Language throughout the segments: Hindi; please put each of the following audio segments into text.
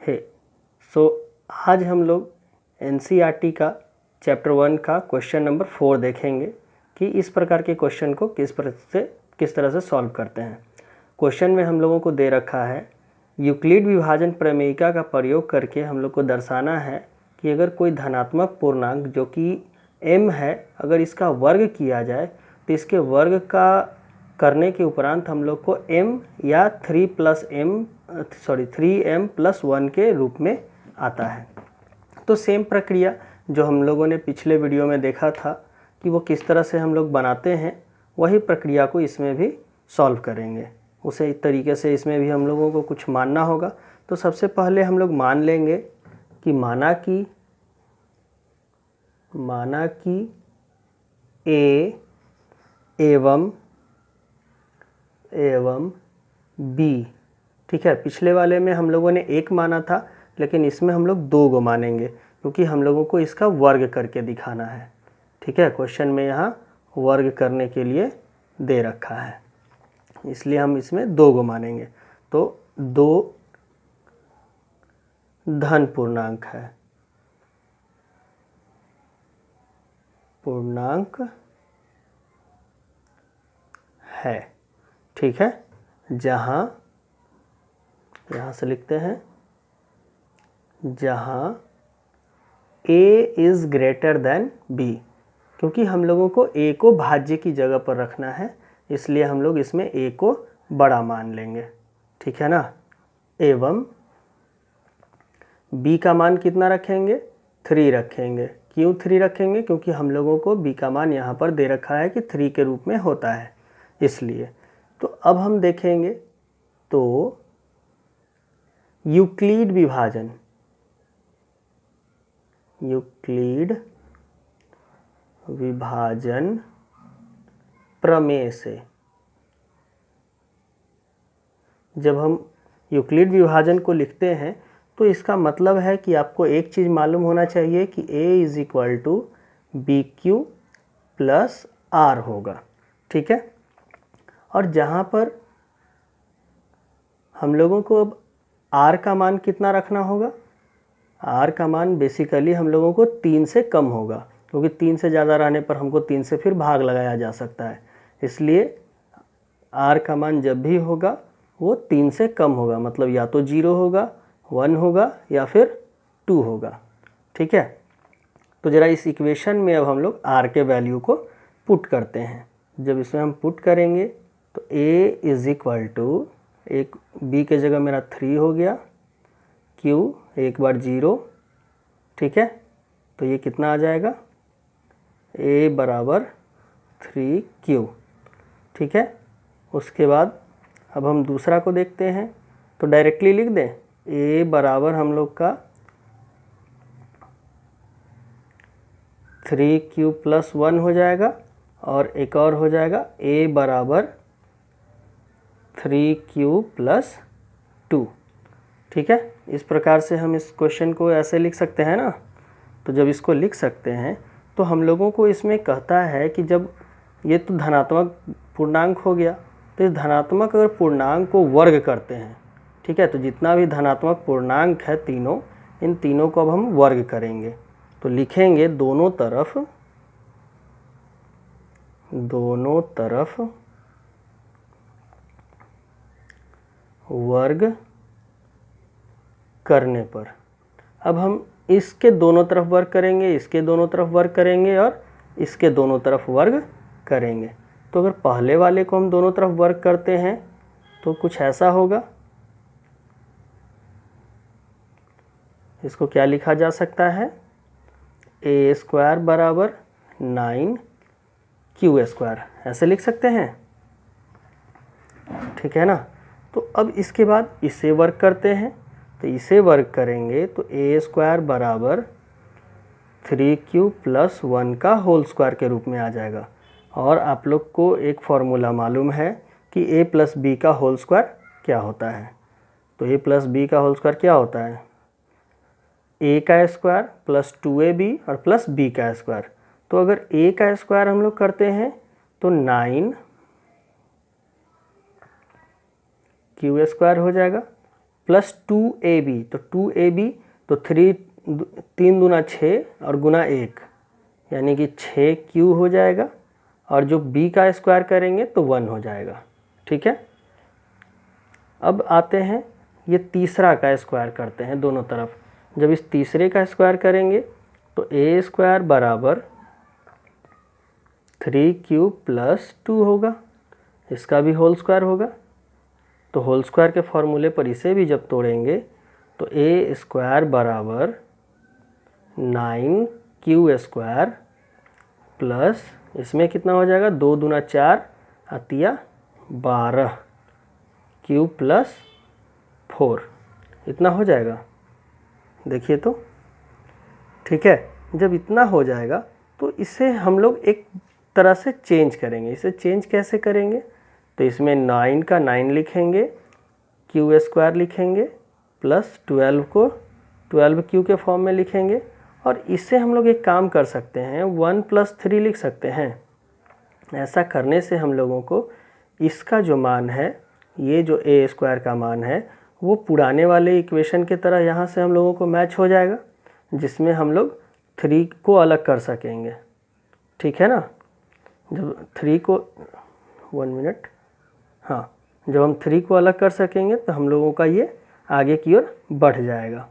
है। सो आज हम लोग एनसीईआरटी का चैप्टर 1 का क्वेश्चन नंबर 4 देखेंगे कि इस प्रकार के क्वेश्चन को किस तरह से सॉल्व करते हैं। क्वेश्चन में हम लोगों को दे रखा है यूक्लिड विभाजन प्रमेयिका का प्रयोग करके हम लोग को दर्शाना है कि अगर कोई धनात्मक पूर्णांक जो कि m है, अगर इसका वर्ग किया जाए तो इसके वर्ग का करने के उपरांत हम लोग को m या 3m + 1 के रूप में आता है। तो सेम प्रक्रिया जो हम लोगों ने पिछले वीडियो में देखा था कि वो किस तरह से हम लोग बनाते हैं, वही प्रक्रिया को इसमें भी सॉल्व करेंगे। उसे इस तरीके से इसमें भी हम लोगों को कुछ मानना होगा। तो सबसे पहले हम लोग मान लेंगे कि माना कि a एवं b, ठीक है। पिछले वाले में हम लोगों ने एक माना था, लेकिन इसमें हम लोग 2 को मानेंगे क्योंकि हम लोगों को इसका वर्ग करके दिखाना है, ठीक है। क्वेश्चन में यहाँ वर्ग करने के लिए दे रखा है, इसलिए हम इसमें 2 को मानेंगे। तो 2 धन पूर्णांक है, ठीक है। जहाँ यहाँ से लिखते हैं जहाँ a is greater than b, क्योंकि हम लोगों को a को भाज्य की जगह पर रखना है, इसलिए हम लोग इसमें a को बड़ा मान लेंगे, ठीक है ना। एवं b का मान कितना रखेंगे? 3 रखेंगे। क्यों 3 रखेंगे? क्योंकि हम लोगों को b का मान यहाँ पर दे रखा है कि 3 के रूप में होता है, इसलिए। तो अब हम देखेंगे तो यूक्लिड विभाजन प्रमेय से जब हम यूक्लिड विभाजन को लिखते हैं तो इसका मतलब है कि आपको एक चीज़ मालूम होना चाहिए कि a = BQ + R होगा, ठीक है। और जहाँ पर हम लोगों को अब R का मान कितना रखना होगा? R का मान बेसिकली हम लोगों को 3 से कम होगा, क्योंकि 3 से ज़्यादा रहने पर हमको 3 से फिर भाग लगाया जा सकता है, इसलिए R का मान जब भी होगा वो 3 से कम होगा, मतलब या तो 0 होगा, 1 होगा या फिर 2 होगा, ठीक है। तो ज़रा इस इक्वेशन में अब हम लोग R के वैल्यू को पुट करते हैं। जब इसमें हम पुट करेंगे तो a एक b के जगह मेरा 3 हो गया, q एक बार 0, ठीक है। तो ये कितना आ जाएगा? a = 3q, ठीक है। उसके बाद अब हम दूसरा को देखते हैं, तो डायरेक्टली लिख दें a बराबर हम लोग का 3q + 1 हो जाएगा, और एक और हो जाएगा a = 3q + 2, ठीक है। इस प्रकार से हम इस क्वेश्चन को ऐसे लिख सकते हैं ना। तो जब इसको लिख सकते हैं तो हम लोगों को इसमें कहता है कि जब ये तो धनात्मक पूर्णांक हो गया, तो इस धनात्मक अगर पूर्णांक को वर्ग करते हैं, ठीक है, तो जितना भी धनात्मक पूर्णांक है तीनों, इन तीनों को अब हम वर्ग करेंगे। तो लिखेंगे दोनों तरफ वर्ग करने पर। अब हम इसके दोनों तरफ वर्ग करेंगे, इसके दोनों तरफ वर्ग करेंगे और इसके दोनों तरफ वर्ग करेंगे। तो अगर पहले वाले को हम दोनों तरफ वर्ग करते हैं तो कुछ ऐसा होगा। इसको क्या लिखा जा सकता है? a² = 9q², ऐसे लिख सकते हैं, ठीक है ना। तो अब इसके बाद इसे वर्ग करते हैं, तो इसे वर्ग करेंगे तो a² = 3q + 1 का होल स्क्वायर के रूप में आ जाएगा। और आप लोग को एक फॉर्मूला मालूम है कि a + b का होल स्क्वायर क्या होता है। तो a + b का होल स्क्वायर क्या होता है? a का स्क्वायर + 2ab और प्लस b का स्क्वायर। तो अगर a का स्क्वायर हम लोग करते हैं तो 9q² हो जाएगा, प्लस 2ab, तो 2ab तो 3 दूना 6 और गुना 1 यानी कि 6q हो जाएगा, और जो b का स्क्वायर करेंगे तो 1 हो जाएगा। ठीक है, अब आते हैं ये तीसरा का स्क्वायर करते हैं दोनों तरफ। जब इस तीसरे का स्क्वायर करेंगे तो a स्क्वायर बराबर 3q प्लस 2 होगा, इसका भी होल स्क्वायर होगा। तो होल स्क्वायर के फॉर्मूले पर इसे भी जब तोड़ेंगे तो a स्क्वायर बराबर 9q स्क्वायर प्लस इसमें कितना हो जाएगा, 2 दूना 4 अतिया 12 q प्लस 4, इतना हो जाएगा। देखिए तो ठीक है, जब इतना हो जाएगा तो इसे हम लोग एक तरह से चेंज करेंगे। इसे चेंज कैसे करेंगे, तो इसमें 9 का 9 लिखेंगे, q स्क्वायर लिखेंगे, प्लस 12 को 12q के फॉर्म में लिखेंगे, और इससे हम लोग एक काम कर सकते हैं, 1 प्लस 3 लिख सकते हैं। ऐसा करने से हम लोगों को इसका जो मान है, ये जो a स्क्वायर का मान है, वो पुराने वाले इक्वेशन के तरह यहाँ से हम लोगों को मैच हो जाएगा, जिसमें हम लोग 3 को अलग कर सकेंगे। ठीक है ना, जब 3 को 1 मिनट, हाँ, जब हम 3 को अलग कर सकेंगे तो हम लोगों का ये आगे की ओर बढ़ जाएगा।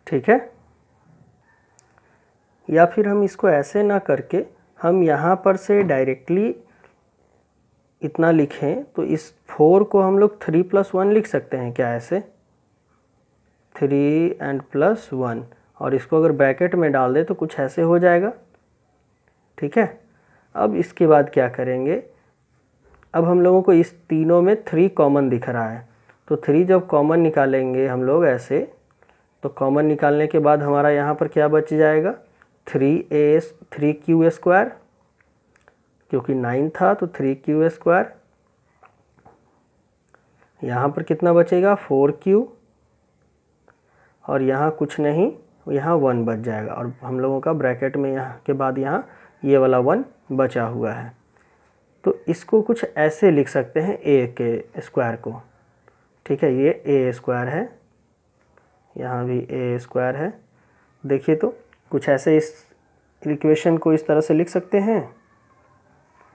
ठीक है, या फिर हम इसको ऐसे ना करके हम यहाँ पर से डायरेक्टली इतना लिखें, तो इस 4 को हम लोग 3 + 1 लिख सकते हैं क्या, ऐसे 3 and + 1, और इसको अगर ब्रैकेट में डाल दे तो कुछ ऐसे हो जाएगा। ठीक है, अब इसके बाद क्या करेंगे, अब हम लोगों को इस तीनों में 3 कॉमन दिख रहा है, तो 3 जब कॉमन निकालेंगे हम लोग ऐसे, तो कॉमन निकालने के बाद हमारा यहाँ पर क्या बच जाएगा, 3q स्क्वायर, क्योंकि 9 था तो 3q स्क्वायर, यहाँ पर कितना बचेगा 4q, और यहाँ कुछ नहीं, यहाँ 1 बच जाएगा, और हम लोगों का ब्रैकेट में यहाँ के बाद यहाँ ये वाला 1 बचा हुआ है। तो इसको कुछ ऐसे लिख सकते हैं a के स्क्वायर को। ठीक है, ये a स्क्वायर है, यहाँ भी a स्क्वायर है। देखिए तो कुछ ऐसे इस इक्वेशन को इस तरह से लिख सकते हैं।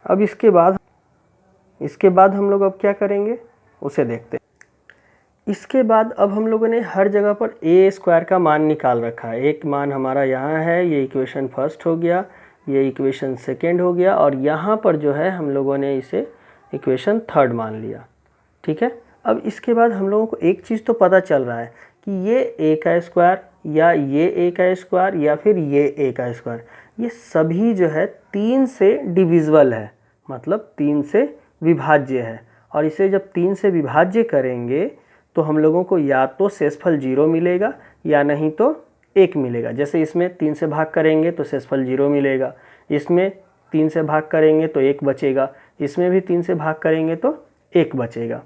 अब इसके बाद हम लोग अब क्या करेंगे उसे देखते हैं। इसके बाद अब हम लोगों ने हर जगह पर a स्क्वायर का मान निकाल रखा है। एक मान हमारा यहाँ है, ये इक्वेशन फर्स्ट हो गया, ये इक्वेशन सेकेंड हो गया, और यहाँ पर जो है हम लोगों ने इसे इक्वेशन थर्ड मान लिया। ठीक है, अब इसके बाद हम लोगों को एक चीज़ तो पता चल रहा है कि ये a का स्क्वायर या ये a का स्क्वायर या फिर ये a का स्क्वायर, ये सभी जो है 3 से डिविजिबल है, मतलब 3 से विभाज्य है। और इसे जब 3 से विभाज्य करेंगे तो हम लोगों को या तो शेषफल 0 मिलेगा या नहीं तो 1 मिलेगा। जैसे इसमें 3 से भाग करेंगे तो शेषफल 0 मिलेगा, इसमें 3 से भाग करेंगे तो 1 बचेगा, इसमें भी 3 से भाग करेंगे तो 1 बचेगा।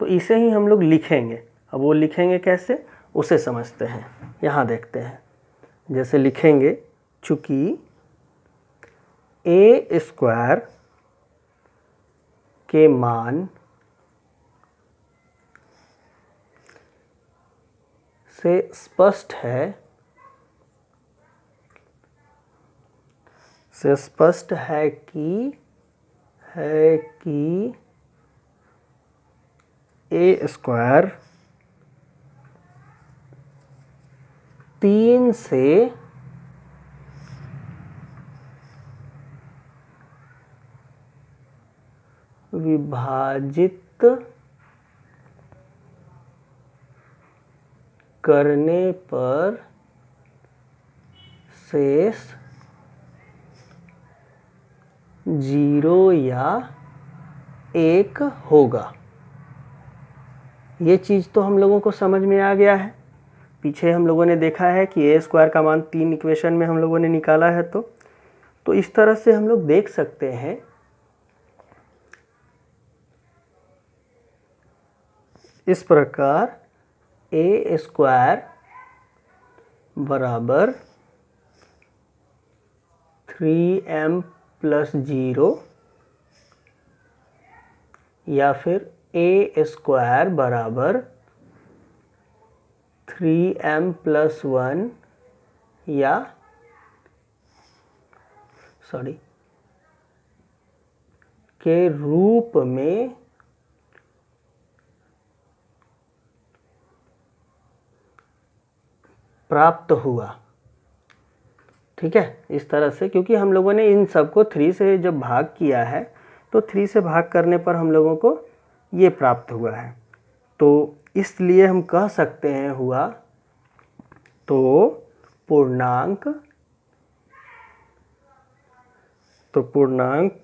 तो इसे ही हम लोग लिखेंगे। अब वो लिखेंगे कैसे उसे समझते हैं, यहाँ देखते हैं। जैसे लिखेंगे, चूँकि a स्क्वायर के मान से स्पष्ट है कि a स्क्वायर 3 से विभाजित करने पर शेष 0 या 1 होगा। ये चीज़ तो हम लोगों को समझ में आ गया है। पीछे हम लोगों ने देखा है कि a स्क्वायर का मान 3 इक्वेशन में हम लोगों ने निकाला है। तो इस तरह से हम लोग देख सकते हैं इस प्रकार a स्क्वायर बराबर 3m + 0 या फिर a स्क्वायर बराबर 3m+1 या के रूप में प्राप्त हुआ। ठीक है, इस तरह से, क्योंकि हम लोगों ने इन सबको 3 से जब भाग किया है तो 3 से भाग करने पर हम लोगों को ये प्राप्त हुआ है, तो इसलिए हम कह सकते हैं हुआ। तो पूर्णांक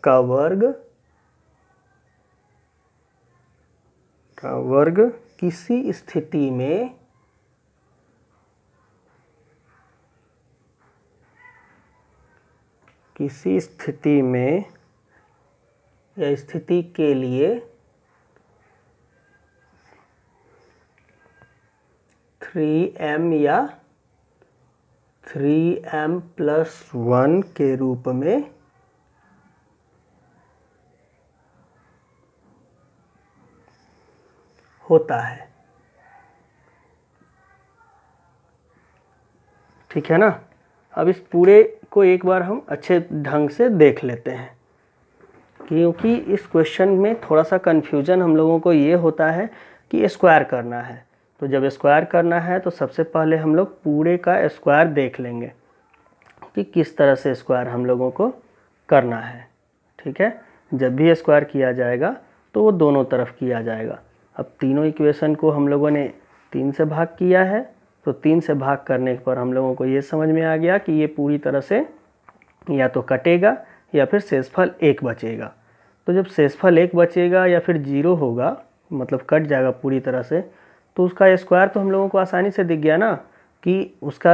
का वर्ग किसी स्थिति में या स्थिति के लिए 3m या 3m+1 के रूप में होता है। ठीक है ना। अब इस पूरे को एक बार हम अच्छे ढंग से देख लेते हैं, क्योंकि इस क्वेश्चन में थोड़ा सा कन्फ्यूजन हम लोगों को ये होता है कि स्क्वायर करना है। तो जब स्क्वायर करना है तो सबसे पहले हम लोग पूरे का स्क्वायर देख लेंगे कि किस तरह से स्क्वायर हम लोगों को करना है। ठीक है, जब भी स्क्वायर किया जाएगा तो वो दोनों तरफ किया जाएगा। अब तीनों इक्वेशन को हम लोगों ने 3 से भाग किया है, तो 3 से भाग करने पर हम लोगों को ये समझ में आ गया कि ये पूरी तरह से या तो कटेगा या फिर शेषफल 1 बचेगा। तो जब शेषफल 1 बचेगा या फिर 0 होगा, मतलब कट जाएगा पूरी तरह से, तो उसका स्क्वायर तो हम लोगों को आसानी से दिख गया ना कि उसका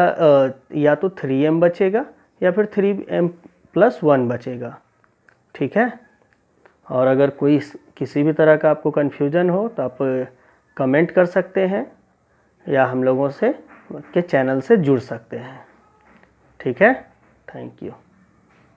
या तो 3m बचेगा या फिर 3m+1 बचेगा। ठीक है, और अगर कोई किसी भी तरह का आपको कन्फ्यूजन हो तो आप कमेंट कर सकते हैं या हम लोगों से के चैनल से जुड़ सकते हैं। ठीक है, थैंक यू।